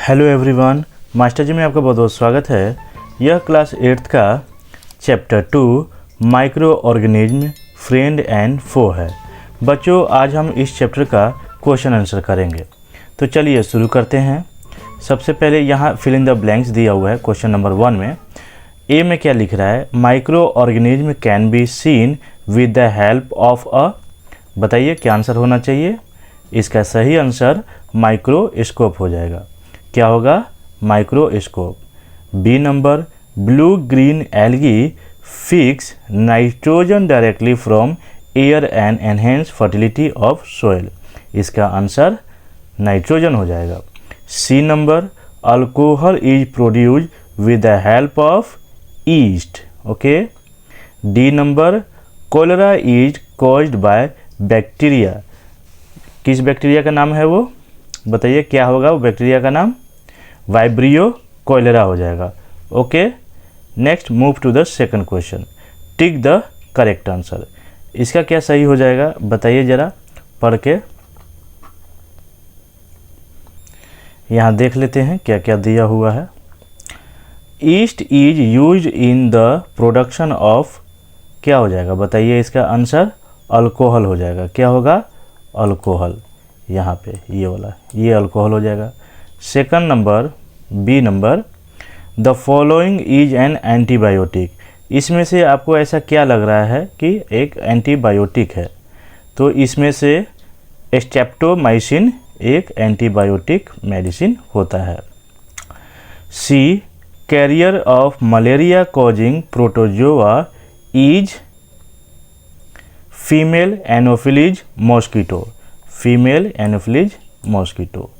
Hello everyone, master जी में आपका बहुत बहुत स्वागत है। यह क्लास 8th का chapter 2 microorganism friend and foe है। बच्चों, आज हम इस चैप्टर का क्वेश्चन आंसर करेंगे। तो चलिए शुरू करते हैं। सबसे पहले यहाँ फिल इन द ब्लैंक्स दिया हुआ है क्वेश्चन नंबर 1 में। ए में क्या लिख रहा है? Micro organism can be seen with the help of a. बताइए क्या आंसर होना चाहिए? इसका सही आंसर माइक्रोस्कोप हो जाएगा। क्या होगा? Microscope. B number, blue green algae fix nitrogen directly from air and enhance fertility of soil. इसका आंसर नाइट्रोजन हो जाएगा। C number, alcohol is produce with the help of yeast. Okay. D number, cholera is caused by bacteria. किस bacteria का नाम है वो? बताइए क्या होगा वो बैक्टीरिया का नाम? वाइब्रियो कोलेरा हो जाएगा। Okay. Next move to the second question. Tick the correct answer. इसका क्या सही हो जाएगा बताइए ज़रा पढ़ के। यहाँ देख लेते हैं क्या क्या दिया हुआ है। East is used in the production of. क्या हो जाएगा बताइए? इसका आंसर अल्कोहल हो जाएगा। क्या होगा? अल्कोहल। यहाँ पे ये वाला, ये अल्कोहल हो जाएगा। Second number, B number, the following is an antibiotic. इसमें से आपको ऐसा क्या लग रहा है कि एक एंटीबायोटिक है? तो इसमें से स्ट्रेप्टोमाइसिन एक एंटीबायोटिक मेडिसिन होता है। C, carrier of malaria causing protozoa is female anopheles mosquito. Female anopheles mosquito.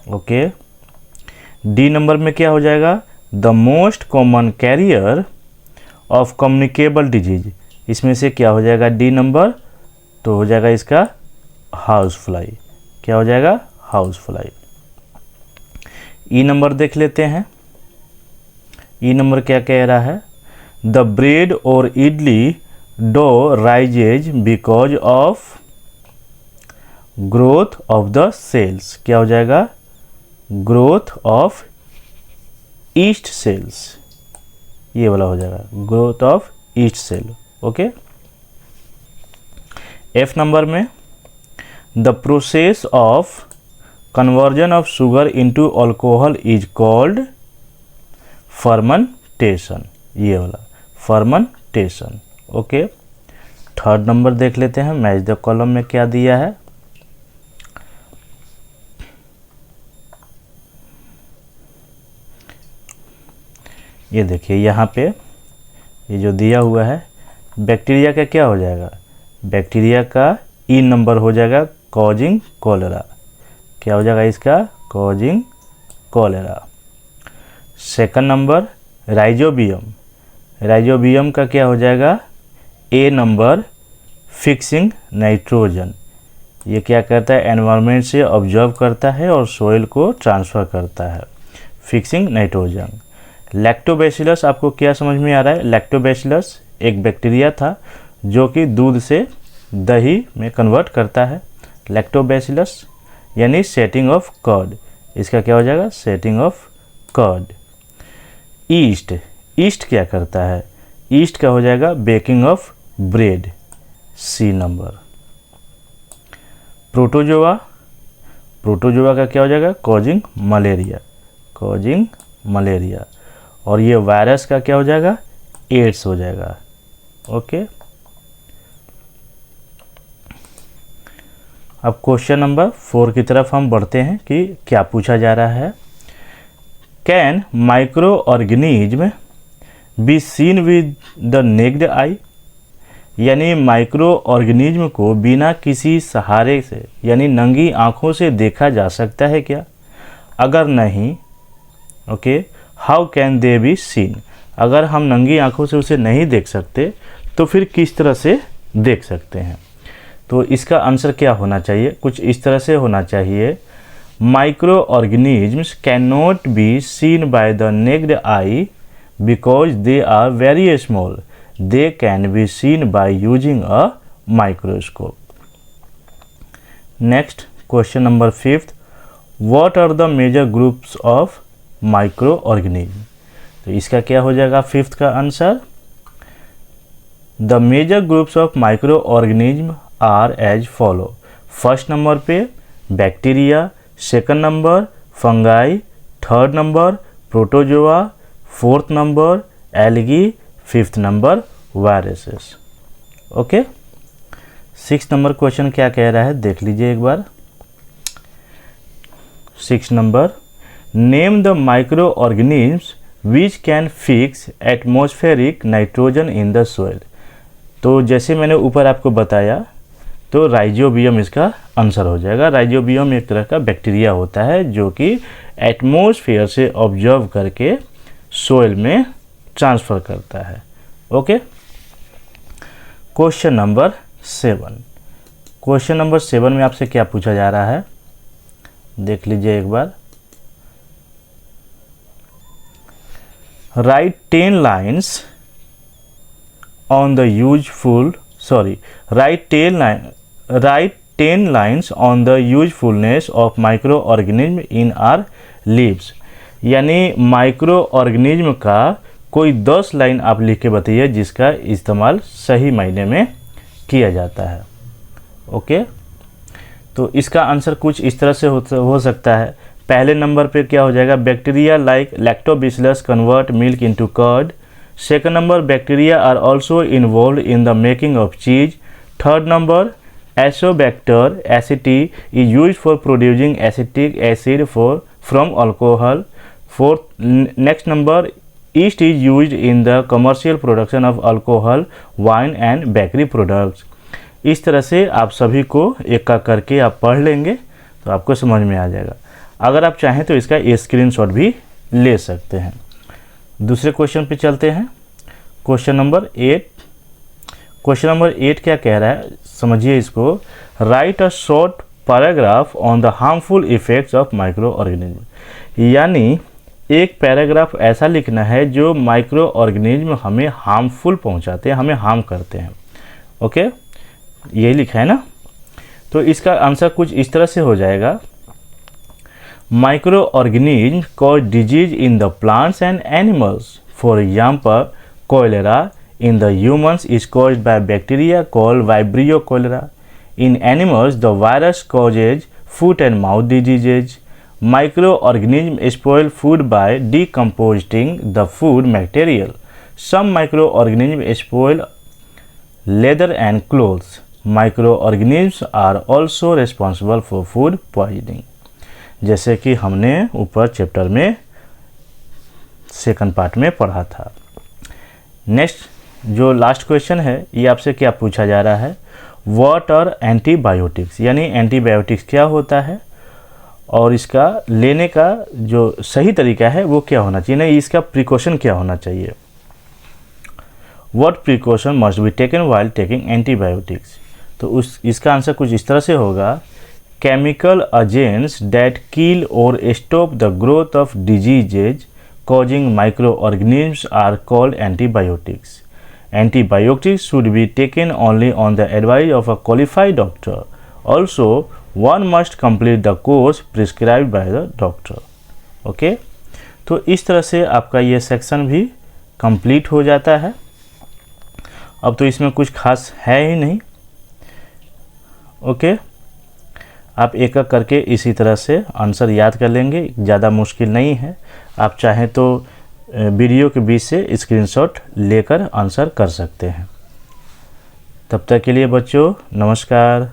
Okay. D number में क्या हो जाएगा? The most common carrier of communicable disease. इसमें से क्या हो जाएगा? D number. तो हो जाएगा इसका हाउस फ्लाई। क्या हो जाएगा? House fly. ई नंबर देख लेते हैं। ई नंबर क्या कह रहा है? द ब्रेड और idli dough rises because of growth of the cells. क्या हो जाएगा? Growth of yeast cells. ये वाला हो जाएगा growth of yeast cell. Okay. F number में, the process of conversion of sugar into alcohol is called fermentation. ये वाला फर्मेंटेशन। ओके। थर्ड नंबर देख लेते हैं। मैच द कॉलम में क्या दिया है? ये देखिए यहाँ पे ये जो दिया हुआ है, बैक्टीरिया का क्या हो जाएगा? बैक्टीरिया का ई नंबर हो जाएगा कॉजिंग कॉलेरा। क्या हो जाएगा इसका? Causing cholera. Second number, rhizobium. Rhizobium का क्या हो जाएगा? ए नंबर, फिक्सिंग नाइट्रोजन। ये क्या करता है? एनवायरनमेंट से ऑब्जर्व करता है और सोइल को ट्रांसफ़र करता है। Fixing nitrogen. लैक्टोबैसिलस आपको क्या समझ में आ रहा है? लैक्टोबैसिलस एक बैक्टीरिया था जो कि दूध से दही में कन्वर्ट करता है। लैक्टोबैसिलस यानी सेटिंग ऑफ कर्ड। इसका क्या हो जाएगा? Setting of curd. Yeast, yeast क्या करता है? ईस्ट का हो जाएगा baking of bread. C number. Protozoa, protozoa का क्या हो जाएगा? Causing malaria. Causing malaria. और ये वायरस का क्या हो जाएगा? एड्स हो जाएगा। ओके। अब क्वेश्चन नंबर 4 की तरफ हम बढ़ते हैं कि क्या पूछा जा रहा है। Can micro organism be seen with the naked आई। यानी माइक्रो ऑर्गेनिज्म को बिना किसी सहारे से यानी नंगी आँखों से देखा जा सकता है क्या? अगर नहीं, okay, how can they be seen. अगर हम नंगी आँखों से उसे नहीं देख सकते तो फिर किस तरह से देख सकते हैं? तो इसका आंसर क्या होना चाहिए? कुछ इस तरह से होना चाहिए। Microorganisms can not be seen by the naked eye because they are very small. They can be seen by using a microscope. Next question number 5, what are the major groups of microorganism. तो इसका क्या हो जाएगा fifth का answer, the major groups of microorganism are as follow. First number पे bacteria, second number fungi, third number protozoa, fourth number algae, fifth number viruses. Okay, six number question क्या कह रहा है देख लीजिए एक बार। Six number, name the microorganisms which can fix atmospheric nitrogen in the soil. तो जैसे मैंने ऊपर आपको बताया, तो राइजोबियम इसका आंसर हो जाएगा। राइजोबियम एक तरह का बैक्टीरिया होता है जो कि एटमॉस्फेयर से ऑब्जर्व करके सोइल में ट्रांसफ़र करता है। Okay, question number 7। Question number 7 में आपसे क्या पूछा जा रहा है देख लीजिए एक बार। Write 10 lines on the useful write 10 lines on the usefulness of microorganism in our leaves। यानी माइक्रो ऑर्गेनिज्म का कोई 10 लाइन आप लिख के बताइए जिसका इस्तेमाल सही मायने में किया जाता है। ओके, तो इसका आंसर कुछ इस तरह से हो सकता है। पहले नंबर पे क्या हो जाएगा, bacteria like lactobacillus convert milk into curd. Second number, bacteria are also involve in the making of cheese. Third number, acetobacter aceti is used for producing acetic acid from alcohol. Fourth, next number, yeast is used in the commercial production of alcohol, wine and bakery products. इस तरह से आप सभी को एक का करके आप पढ़ लेंगे तो आपको समझ में आ जाएगा। अगर आप चाहें तो इसका स्क्रीनशॉट भी ले सकते हैं। दूसरे क्वेश्चन पे चलते हैं। Question number 8। क्वेश्चन नंबर 8 क्या कह रहा है समझिए इसको। Right a short paragraph on the harmful effects of micro organism. यानी एक पैराग्राफ ऐसा लिखना है जो माइक्रो ऑर्गेनिज्म हमें हार्मफुल पहुंचाते हैं, हमें हार्म करते हैं। ओके, यही लिखा है ना। तो इसका आंसर कुछ इस तरह से हो जाएगा, microorganism cause disease in the plants and animals. For example, cholera in the humans is caused by bacteria called Vibrio cholera. In animals, the virus causes foot and mouth diseases. Microorganisms spoil food by decomposing the food material. Some microorganisms spoil leather and clothes. Microorganisms are also responsible for food poisoning. जैसे कि हमने ऊपर chapter में second part में पढ़ा था। Next जो last question है ये आपसे क्या पूछा जा रहा है, व्हाट आर एंटीबायोटिक्स। यानी एंटीबायोटिक्स क्या होता है और इसका लेने का जो सही तरीका है वो क्या होना चाहिए, नहीं इसका प्रिकॉशन क्या होना चाहिए। What precaution must be taken while taking antibiotics. तो इसका आंसर कुछ इस तरह से होगा, केमिकल एजेंट्स दैट किल और stop the growth of diseases causing microorganisms are called antibiotics. Antibiotics should be taken only on the advice of a qualified doctor. Also, one must complete the course prescribed by the doctor. Okay? तो इस तरह से आपका ये section भी complete हो जाता है। अब तो इसमें कुछ खास है ही नहीं। ओके, आप एक एक करके इसी तरह से आंसर याद कर लेंगे, ज़्यादा मुश्किल नहीं है। आप चाहें तो वीडियो के बीच से स्क्रीनशॉट लेकर आंसर कर सकते हैं। तब तक के लिए बच्चों नमस्कार।